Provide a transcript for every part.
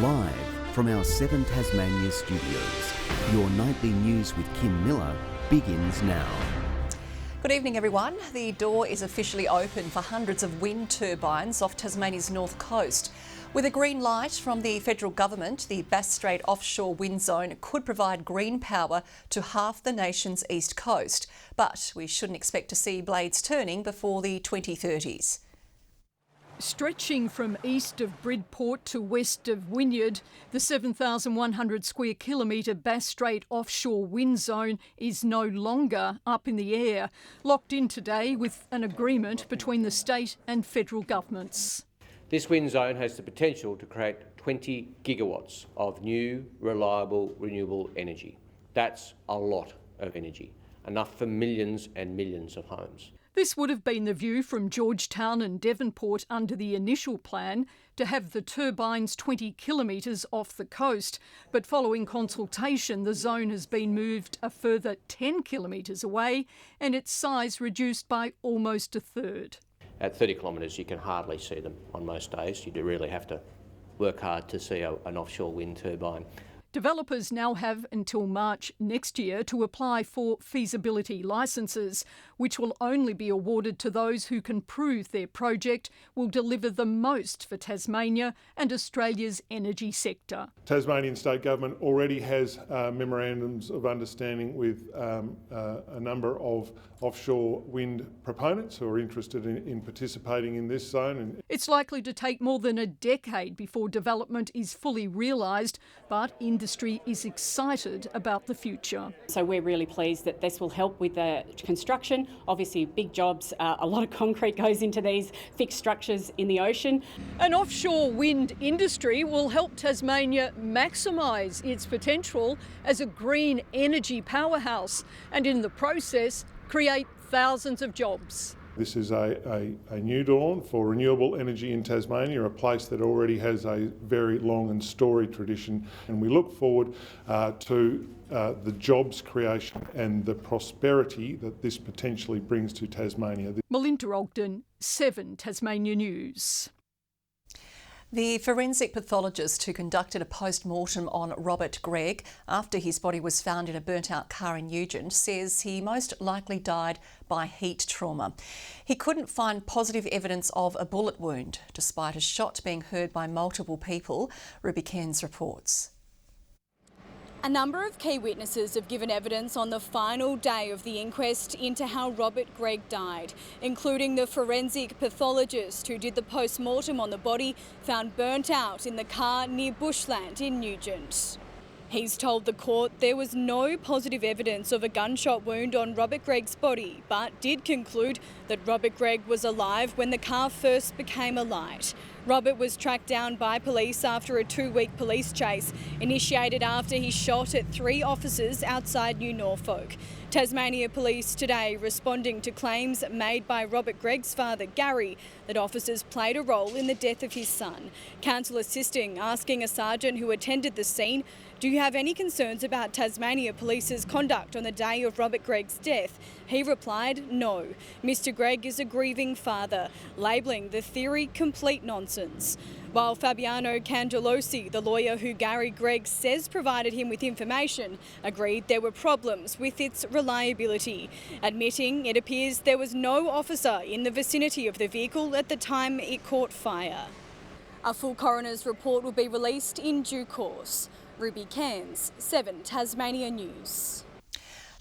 Live from our 7 Tasmania studios, your nightly news with Kim Miller begins now. Good evening, everyone. The door is officially open for hundreds of wind turbines off Tasmania's north coast. With a green light from the federal government, the Strait offshore wind zone could provide green power to half the nation's east coast. But we shouldn't expect to see blades turning before the 2030s. Stretching from east of Bridgewater to west of Wynyard, the 7,100 square kilometre Bass Strait offshore wind zone is no longer up in the air, locked in today with an agreement between the state and federal governments. This wind zone has the potential to create 20 gigawatts of new, reliable, renewable energy. That's a lot of energy, enough for millions and millions of homes. This would have been the view from Georgetown and Devonport under the initial plan to have the turbines 20 kilometres off the coast. But following consultation, the zone has been moved a further 10 kilometres away and its size reduced by almost a third. At 30 kilometres you can hardly see them on most days. You do really have to work hard to see an offshore wind turbine. Developers now have until March next year to apply for feasibility licences, which will only be awarded to those who can prove their project will deliver the most for Tasmania and Australia's energy sector. Tasmanian State Government already has memorandums of understanding with a number of offshore wind proponents who are interested in participating in this zone. It's likely to take more than a decade before development is fully realised, but industry is excited about the future. So we're really pleased that this will help with the construction. Obviously big jobs, a lot of concrete goes into these fixed structures in the ocean. An offshore wind industry will help Tasmania maximise its potential as a green energy powerhouse and in the process create thousands of jobs. This is a new dawn for renewable energy in Tasmania, a place that already has a very long and storied tradition, and we look forward to the jobs creation and the prosperity that this potentially brings to Tasmania. Melinda Ogden, 7 Tasmania News. The forensic pathologist who conducted a post-mortem on Robert Greig after his body was found in a burnt-out car in Nugent says he most likely died by heat trauma. He couldn't find positive evidence of a bullet wound, despite a shot being heard by multiple people, Ruby Cairns reports. A number of key witnesses have given evidence on the final day of the inquest into how Robert Greig died, including the forensic pathologist who did the post-mortem on the body found burnt out in the car near Bushland in Nugent. He's told the court there was no positive evidence of a gunshot wound on Robert Greig's body, but did conclude that Robert Greig was alive when the car first became alight. Robert was tracked down by police after a 2-week police chase, initiated after he shot at 3 officers outside New Norfolk. Tasmania Police today responding to claims made by Robert Greig's father, Gary, that officers played a role in the death of his son. Counsel assisting, asking a sergeant who attended the scene, "Do you have any concerns about Tasmania Police's conduct on the day of Robert Greig's death?" He replied, "No. Mr. Greig is a grieving father," labelling the theory complete nonsense. While Fabiano Cangelosi, the lawyer who Gary Greig says provided him with information, agreed there were problems with its reliability, admitting it appears there was no officer in the vicinity of the vehicle at the time it caught fire. A full coroner's report will be released in due course. Ruby Cairns, 7 Tasmania News.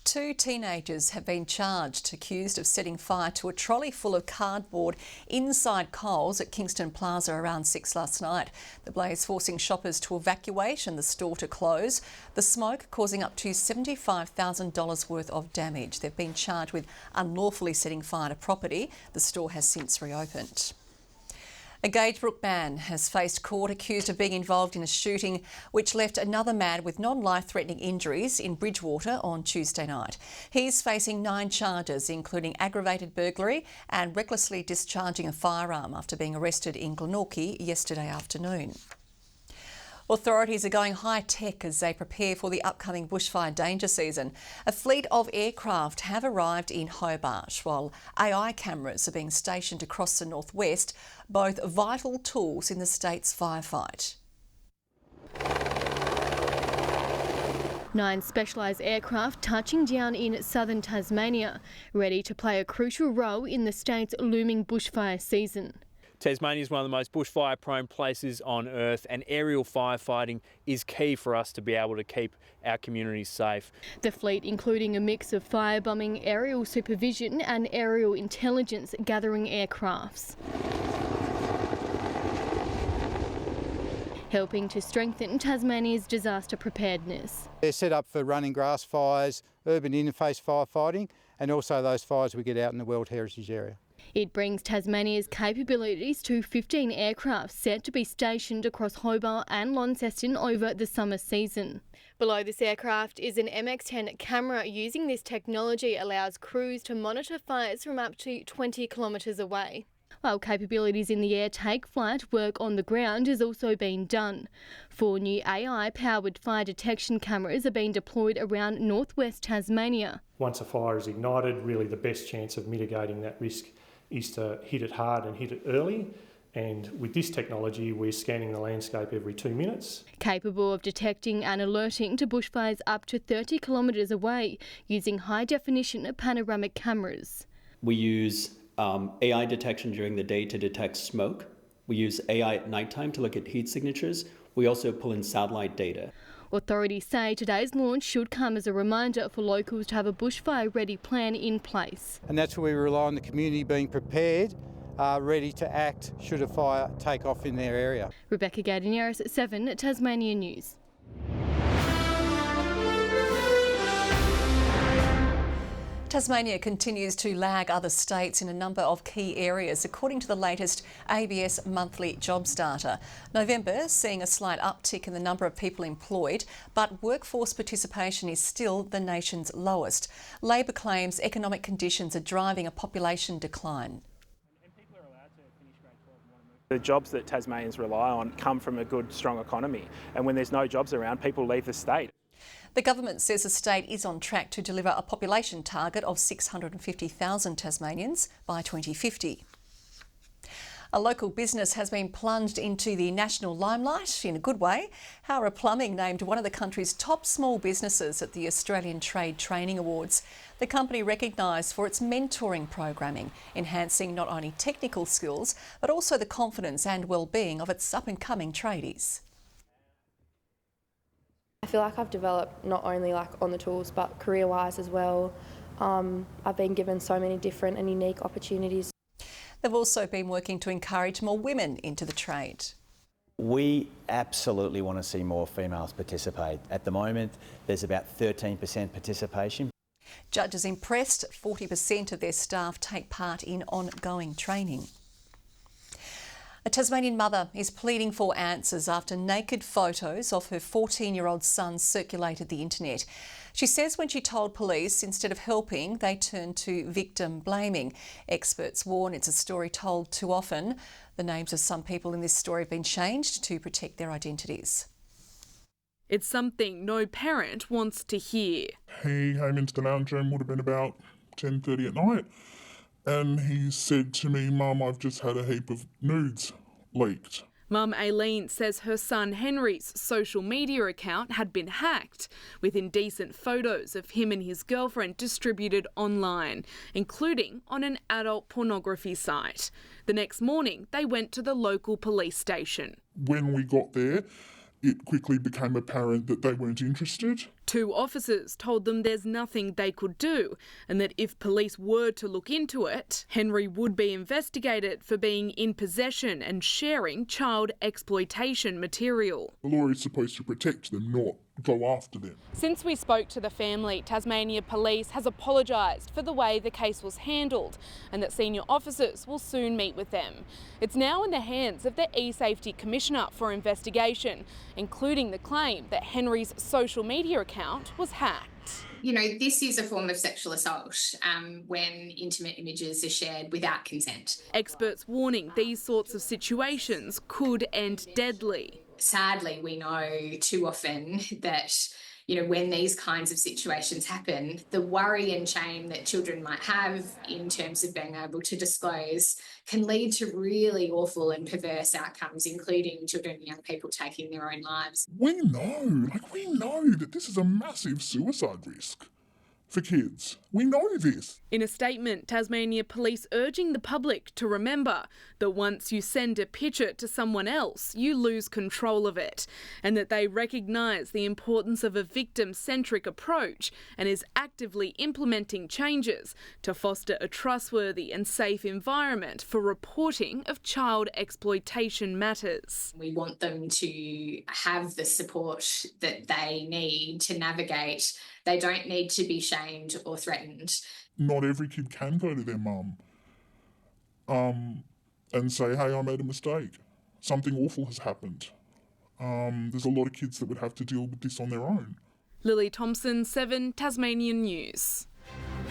2 teenagers have been charged, accused of setting fire to a trolley full of cardboard inside Coles at Kingston Plaza around 6 last night. The blaze forcing shoppers to evacuate and the store to close. The smoke causing up to $75,000 worth of damage. They've been charged with unlawfully setting fire to property. The store has since reopened. A Gagebrook man has faced court accused of being involved in a shooting which left another man with non-life-threatening injuries in Bridgewater on Tuesday night. He's facing 9 charges, including aggravated burglary and recklessly discharging a firearm after being arrested in Glenorchy yesterday afternoon. Authorities are going high-tech as they prepare for the upcoming bushfire danger season. A fleet of aircraft have arrived in Hobart, while AI cameras are being stationed across the northwest, both vital tools in the state's firefight. 9 specialised aircraft touching down in southern Tasmania, ready to play a crucial role in the state's looming bushfire season. Tasmania is one of the most bushfire-prone places on Earth, and aerial firefighting is key for us to be able to keep our communities safe. The fleet, including a mix of firebombing, aerial supervision and aerial intelligence gathering aircrafts, helping to strengthen Tasmania's disaster preparedness. They're set up for running grass fires, urban interface firefighting, and also those fires we get out in the World Heritage Area. It brings Tasmania's capabilities to 15 aircraft set to be stationed across Hobart and Launceston over the summer season. Below this aircraft is an MX-10 camera. Using this technology allows crews to monitor fires from up to 20 kilometres away. While capabilities in the air take flight, work on the ground is also being done. 4 new AI-powered fire detection cameras are being deployed around northwest Tasmania. Once a fire is ignited, really the best chance of mitigating that risk is to hit it hard and hit it early. And with this technology, we're scanning the landscape every 2 minutes. Capable of detecting and alerting to bushfires up to 30 kilometres away using high-definition panoramic cameras. We use AI detection during the day to detect smoke. We use AI at nighttime to look at heat signatures. We also pull in satellite data. Authorities say today's launch should come as a reminder for locals to have a bushfire-ready plan in place. And that's where we rely on the community being prepared, ready to act should a fire take off in their area. Rebecca Gardiniaris at 7, Tasmanian News. Tasmania continues to lag other states in a number of key areas, according to the latest ABS monthly jobs data. November seeing a slight uptick in the number of people employed, but workforce participation is still the nation's lowest. Labor claims economic conditions are driving a population decline. The jobs that Tasmanians rely on come from a good, strong economy, and when there's no jobs around, people leave the state. The government says the state is on track to deliver a population target of 650,000 Tasmanians by 2050. A local business has been plunged into the national limelight in a good way. Howrah Plumbing named one of the country's top small businesses at the Australian Trade Training Awards. The company recognised for its mentoring programming, enhancing not only technical skills but also the confidence and well-being of its up-and-coming tradies. I feel like I've developed not only on the tools but career-wise as well. I've been given so many different and unique opportunities. They've also been working to encourage more women into the trade. We absolutely want to see more females participate. At the moment, there's about 13% participation. Judges impressed, 40% of their staff take part in ongoing training. A Tasmanian mother is pleading for answers after naked photos of her 14-year-old son circulated the internet. She says when she told police, instead of helping, they turned to victim blaming. Experts warn it's a story told too often. The names of some people in this story have been changed to protect their identities. It's something no parent wants to hear. He came into the lounge room, would have been about 10:30 at night, and he said to me, "Mum, I've just had a heap of nudes leaked." Mum Aileen says her son Henry's social media account had been hacked, with indecent photos of him and his girlfriend distributed online, including on an adult pornography site. The next morning, they went to the local police station. When we got there, it quickly became apparent that they weren't interested. 2 officers told them there's nothing they could do and that if police were to look into it, Henry would be investigated for being in possession and sharing child exploitation material. The law is supposed to protect them, not go after them. Since we spoke to the family, Tasmania Police has apologised for the way the case was handled and that senior officers will soon meet with them. It's now in the hands of the E-Safety Commissioner for investigation, including the claim that Henry's social media account was hacked. You know, this is a form of sexual assault when intimate images are shared without consent. Experts warning these sorts of situations could end deadly. Sadly, we know too often that, when these kinds of situations happen, the worry and shame that children might have in terms of being able to disclose can lead to really awful and perverse outcomes, including children and young people taking their own lives. We know that this is a massive suicide risk for kids. We know this. In a statement, Tasmania Police urging the public to remember that once you send a picture to someone else, you lose control of it, and that they recognise the importance of a victim-centric approach and is actively implementing changes to foster a trustworthy and safe environment for reporting of child exploitation matters. We want them to have the support that they need to navigate. They don't need to be shamed or threatened. Not every kid can go to their mum and say, hey, I made a mistake. Something awful has happened. There's a lot of kids that would have to deal with this on their own. Lily Thompson, 7 Tasmanian News.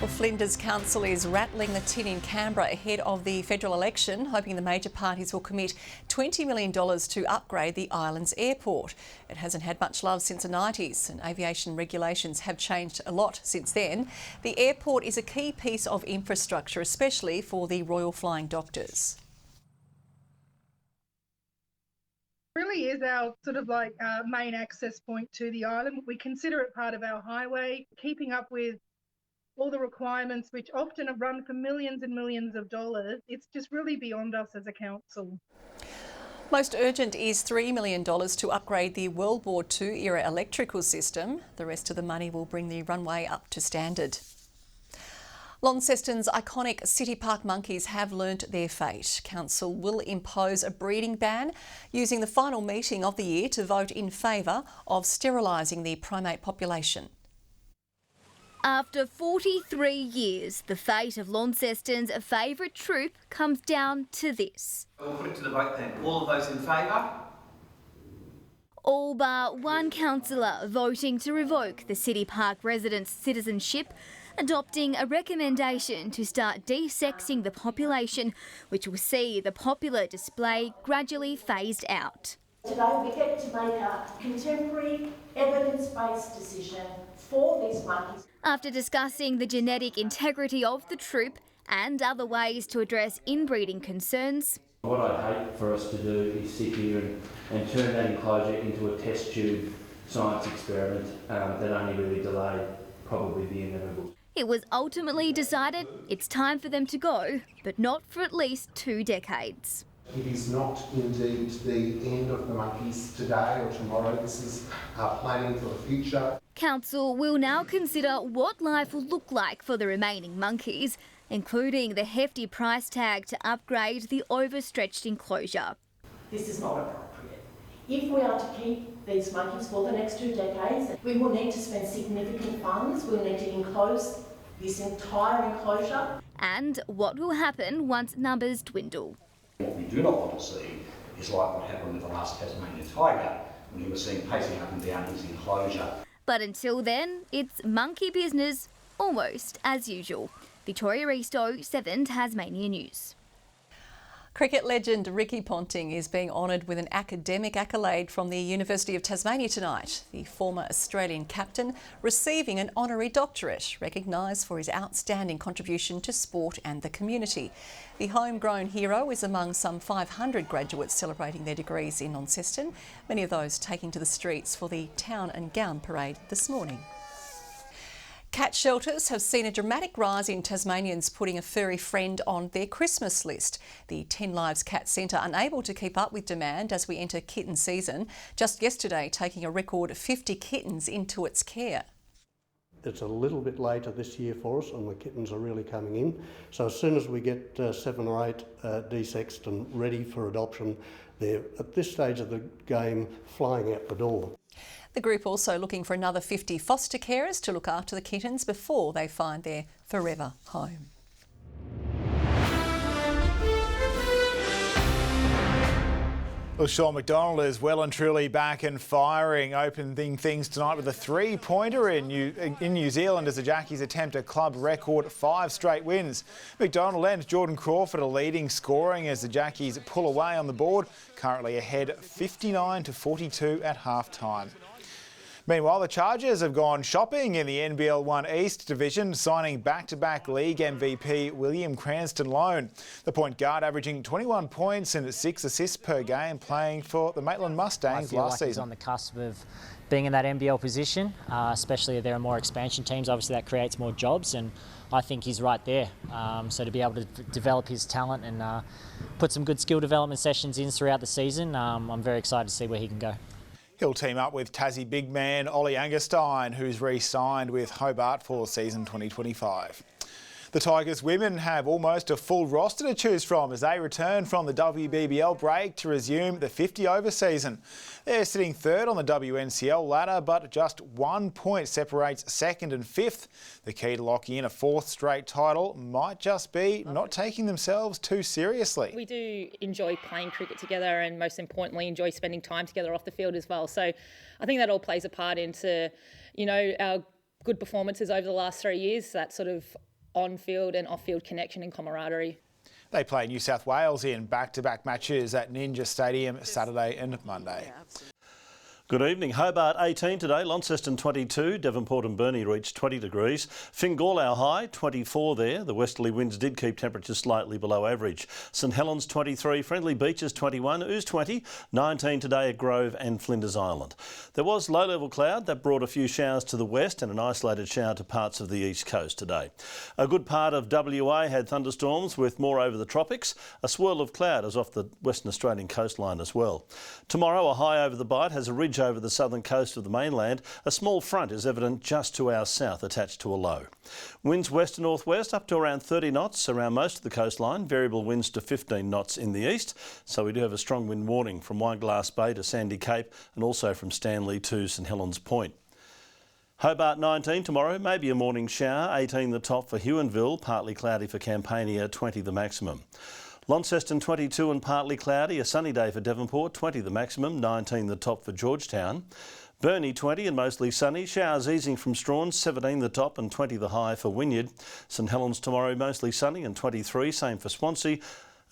Well, Flinders Council is rattling the tin in Canberra ahead of the federal election, hoping the major parties will commit $20 million to upgrade the island's airport. It hasn't had much love since the 90s, and aviation regulations have changed a lot since then. The airport is a key piece of infrastructure, especially for the Royal Flying Doctors. Really is our main access point to the island. We consider it part of our highway, keeping up with all the requirements, which often have run for millions and millions of dollars. It's just really beyond us as a council. Most urgent is $3 million to upgrade the World War II era electrical system. The rest of the money will bring the runway up to standard. Launceston's iconic City Park monkeys have learnt their fate. Council will impose a breeding ban, using the final meeting of the year to vote in favour of sterilising the primate population. After 43 years, the fate of Launceston's favourite troop comes down to this. We'll put it to the vote then. All of those in favour? All bar one councillor voting to revoke the City Park residents' citizenship, adopting a recommendation to start desexing the population, which will see the popular display gradually phased out. Today we get to make a contemporary, evidence-based decision for these monkeys. After discussing the genetic integrity of the troop and other ways to address inbreeding concerns. What I'd hate for us to do is sit here and turn that enclosure into a test tube science experiment that only really delayed probably the inevitable. It was ultimately decided it's time for them to go, but not for at least 2 decades. It is not indeed the end of the monkeys today or tomorrow. This is planning for the future. Council will now consider what life will look like for the remaining monkeys, including the hefty price tag to upgrade the overstretched enclosure. This is not appropriate. If we are to keep these monkeys for the next 2 decades, we will need to spend significant funds. We'll need to enclose this entire enclosure. And what will happen once numbers dwindle. What we do not want to see is like what happened with the last Tasmanian tiger, when he was seen pacing up and down his enclosure. But until then, it's monkey business, almost as usual. Victoria Risto, 7 Tasmania News. Cricket legend Ricky Ponting is being honoured with an academic accolade from the University of Tasmania tonight. The former Australian captain receiving an honorary doctorate, recognised for his outstanding contribution to sport and the community. The homegrown hero is among some 500 graduates celebrating their degrees in Launceston, many of those taking to the streets for the Town and Gown parade this morning. Cat shelters have seen a dramatic rise in Tasmanians putting a furry friend on their Christmas list. The 10 Lives Cat Centre unable to keep up with demand as we enter kitten season, just yesterday taking a record 50 kittens into its care. It's a little bit later this year for us and the kittens are really coming in. So as soon as we get 7 or 8 desexed and ready for adoption, they're at this stage of the game flying out the door. The group also looking for another 50 foster carers to look after the kittens before they find their forever home. Well, Sean McDonald is well and truly back and firing, opening things tonight with a 3-pointer in New Zealand as the Jackies attempt a club record 5 straight wins. McDonald and Jordan Crawford are leading scoring as the Jackies pull away on the board, currently ahead 59-42 at half-time. Meanwhile, the Chargers have gone shopping in the NBL 1 East division, signing back-to-back league MVP William Cranston-Loan. The point guard averaging 21 points and 6 assists per game, playing for the Maitland Mustangs last season. He's on the cusp of being in that NBL position, especially if there are more expansion teams. Obviously, that creates more jobs, and I think he's right there. So to be able to develop his talent and put some good skill development sessions in throughout the season, I'm very excited to see where he can go. He'll team up with Tassie big man Ollie Angerstein, who's re-signed with Hobart for season 2025. The Tigers women have almost a full roster to choose from as they return from the WBBL break to resume the 50-over season. They're sitting third on the WNCL ladder, but just 1 point separates second and fifth. The key to locking in a fourth straight title might just be not taking themselves too seriously. We do enjoy playing cricket together and most importantly enjoy spending time together off the field as well. So I think that all plays a part into, our good performances over the last 3 years, that sort of on-field and off-field connection and camaraderie. They play New South Wales in back-to-back matches at Ninja Stadium Saturday and Monday. Good evening. Hobart 18 today, Launceston 22, Devonport and Burnie reached 20 degrees. Fingallow high, 24 there. The westerly winds did keep temperatures slightly below average. St Helens 23, Friendly Beaches 21, Ouse 20, 19 today at Grove and Flinders Island. There was low-level cloud that brought a few showers to the west and an isolated shower to parts of the east coast today. A good part of WA had thunderstorms with more over the tropics. A swirl of cloud is off the Western Australian coastline as well. Tomorrow, a high over the Bight has a ridge over the southern coast of the mainland. A small front is evident just to our south, attached to a low. Winds west to northwest up to around 30 knots around most of the coastline. Variable winds to 15 knots in the east. So we do have a strong wind warning from Wineglass Bay to Sandy Cape and also from Stanley to St Helens Point. Hobart 19 tomorrow, maybe a morning shower, 18 the top for Huonville, partly cloudy for Campania, 20 the maximum. Launceston 22 and partly cloudy, a sunny day for Devonport, 20 the maximum, 19 the top for Georgetown. Burnie 20 and mostly sunny, showers easing from Strawn, 17 the top and 20 the high for Wynyard. St Helens tomorrow mostly sunny and 23, same for Swansea.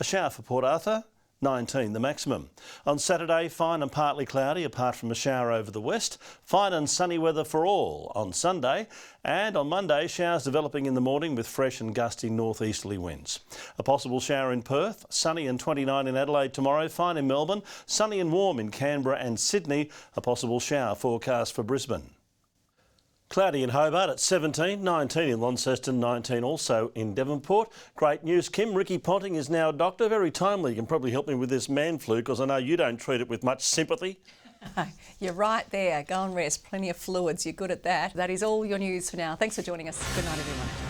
A shower for Port Arthur, 19 the maximum. On Saturday, fine and partly cloudy apart from a shower over the west. Fine and sunny weather for all on Sunday. And on Monday, showers developing in the morning with fresh and gusty northeasterly winds. A possible shower in Perth, sunny and 29 in Adelaide tomorrow, fine in Melbourne, sunny and warm in Canberra and Sydney. A possible shower forecast for Brisbane. Cloudy in Hobart at 17, 19 in Launceston, 19 also in Devonport. Great news, Kim. Ricky Ponting is now a doctor. Very timely. You can probably help me with this man flu because I know you don't treat it with much sympathy. You're right there. Go and rest. Plenty of fluids. You're good at that. That is all your news for now. Thanks for joining us. Good night, everyone.